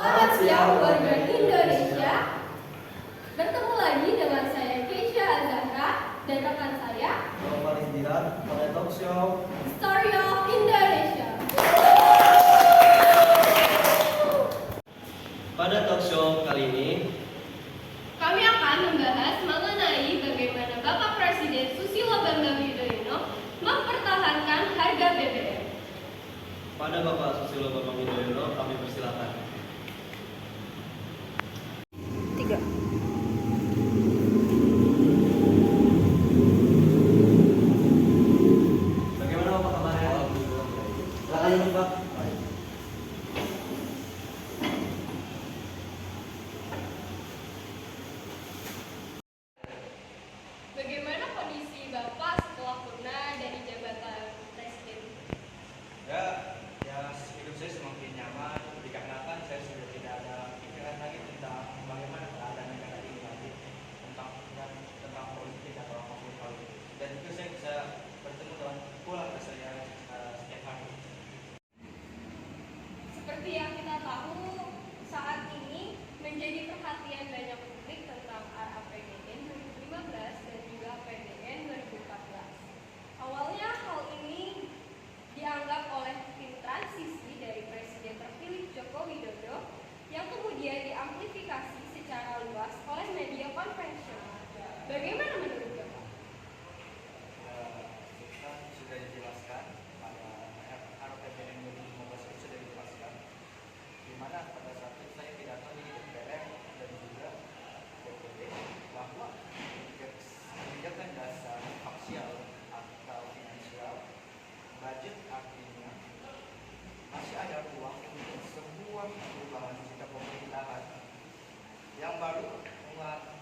Selamat siang warga Indonesia. Bertemu lagi dengan saya Keisha Azahra dan rekan saya Faris Dilan pada talk show Story of Indonesia. Pada talk show kali ini Kami akan membahas mengenai bagaimana Bapak Presiden Susilo Bambang Yudhoyono mempertahankan harga BBM. pada Bapak Susilo Bambang Yudhoyono kami persilakan. Bagaimana Bapak kabarnya? Silakan duduk Pak. Bagaimana kondisi Bapak setelah purna dari jabatan Presiden? Ya, hidup saya semakin nyaman dikarenakan saya sudah tidak ada pikiran lagi tentang bagaimana keadaan negara ini lagi tentang politik atau apapun hal itu. Dan itu saya bisa bertemu dengan keluarga saya setiap hari. Seperti yang kita tahu, saat ini menjadi perhatian banyak publik tentang RAPBN 2015 dan juga APBN 2014. Awalnya hal ini dianggap oleh tim transisi dari Presiden terpilih Joko Widodo yang kemudian diamplifikasi secara luas oleh media konvensional. Bagaimana menurut Bapak? Sudah dijelaskan pada RAPBN 2015 itu sudah dijelaskan di mana pada saat itu saya pidato di DPR dan juga DPD bahwa kebijakan dasar faksial atau finansial budget artinya masih ada ruang untuk sebuah perubahan jika pemerintahan yang baru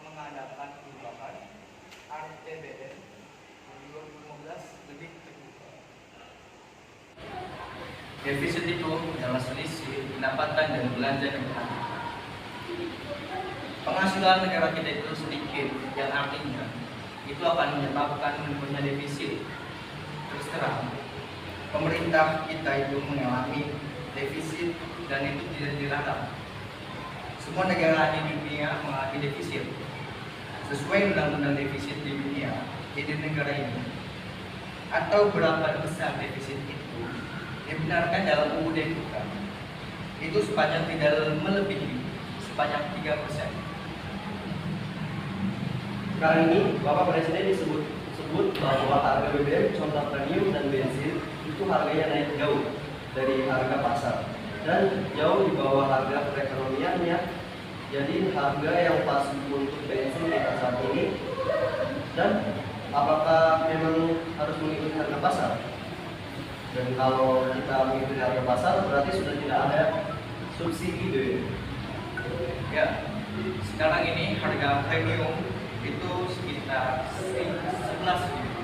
mengadakan perubahan RAPBN 2015 lebih terbuka. Defisit itu adalah selisih pendapatan dan belanja negara. Penghasilan negara kita itu sedikit, yang artinya itu akan menyebabkan menurunnya defisit. Terus terang, pemerintah kita itu mengalami defisit dan itu tidak dilarang. Semua negara di dunia mengalami defisit. Sesuai undang-undang defisit di dunia, di negara ini, atau berapa besar defisit itu dibenarkan dalam UUD kita, itu sepanjang tidak melebihi sebanyak 3%. Sekarang ini Bapak Presiden disebut bahwa harga BBM, contoh premium dan bensin itu harganya naik jauh dari harga pasar dan jauh di bawah harga perekonomiannya. Jadi harga yang pas untuk bensin kita saat ini, dan apakah memang harus mengikuti harga pasar? Dan kalau kita mengikuti harga pasar berarti sudah tidak ada subsidi deh. Ya, sekarang ini harga premium itu sekitar 11 ribu.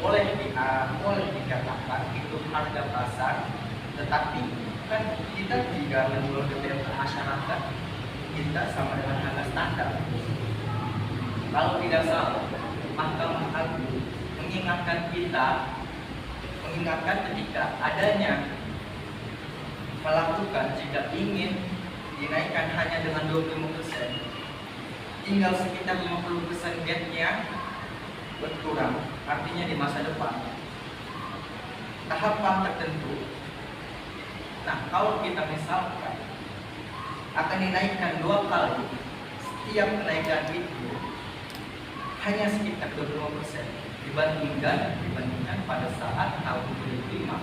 Boleh dikatakan itu harga pasar, tetapi kan kita jika menjual BBM ke masyarakat, kita sama dengan harga standar. Kalau tidak salah, Mahkamah Agung mengingatkan ketika adanya melakukan jika ingin dinaikkan hanya dengan 25%, tinggal sekitar 50% gap-nya berkurang, artinya di masa depan tahapan tertentu. Nah, kalau kita misalkan akan dinaikkan 2 kali, setiap kenaikan itu hanya sekitar 25% dibandingkan pada saat tahun 2005.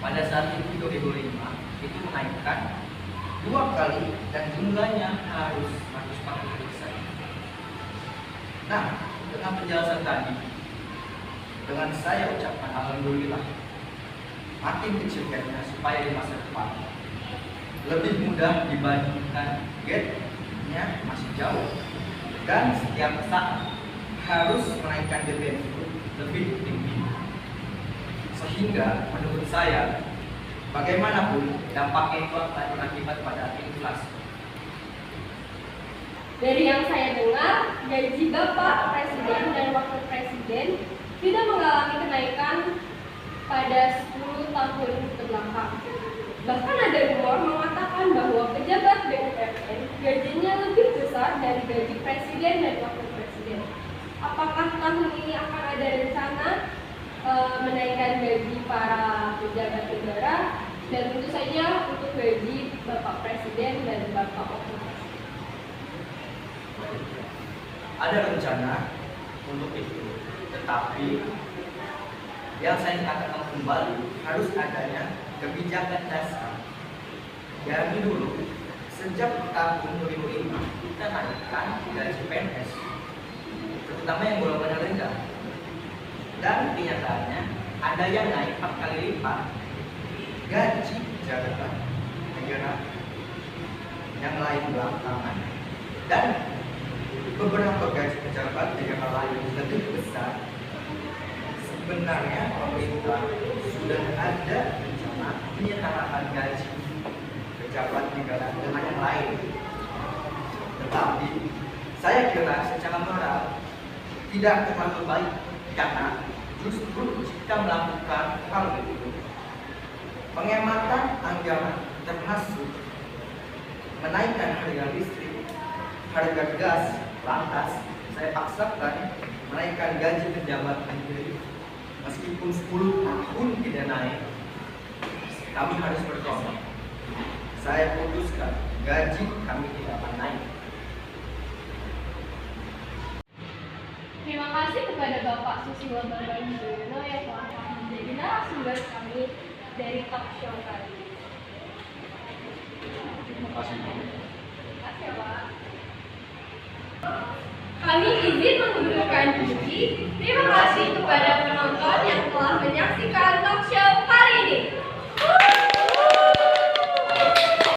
Pada saat itu 2005 itu menaikkan 2 kali dan jumlahnya harus 140%. Nah, dengan penjelasan tadi, dengan saya ucapkan alhamdulillah, makin kecil gapnya supaya di masa depan lebih mudah dibandingkan gapnya masih jauh, dan setiap saat harus menaikkan BBM itu lebih tinggi, sehingga menurut saya bagaimanapun dampaknya itu akan berakibat pada inflasi. Dari yang saya dengar, gaji Bapak Presiden dan Wakil Presiden tidak mengalami kenaikan pada 10 tahun kebelakang. Bahkan ada rumor mengatakan mengatakan bahwa pejabat BUMN gajinya lebih besar dari gaji presiden dan wakil presiden. Apakah tahun ini akan ada rencana menaikkan gaji para pejabat negara dan tentu saja untuk gaji Bapak Presiden dan Bapak Wakil Presiden? Ada rencana untuk itu, tetapi yang saya katakan kembali harus adanya kebijakan dasar. Dari dulu, sejak tahun 2005 kita naikkan gaji PNS, terutama yang golongan rendah. Dan kenyataannya ada yang naik 4 kali lipat gaji jabatan negara yang lain belakangan, dan beberapa gaji pejabat negara lain lebih besar. Sebenarnya pemerintah sudah ada rencana penyetaraan gaji pejabat negara dengan yang lain, tetapi saya kira secara moral tidak terlalu baik, karena justru jika melakukan hal itu, penghematan anggaran termasuk menaikkan harga listrik, harga gas, lantas saya paksakan menaikkan gaji pejabat negeri meskipun 10 tahun tidak naik, kami harus berkorban. Saya putuskan gaji kami tidak akan naik. Terima kasih kepada Bapak Susilo Bambang Yudhoyono yang telah menjadi narasumber kami dari talk show kali ini. Terima kasih. Terima kasih ya, Pak. Kami izin mengundurkan diri. Terima kasih kepada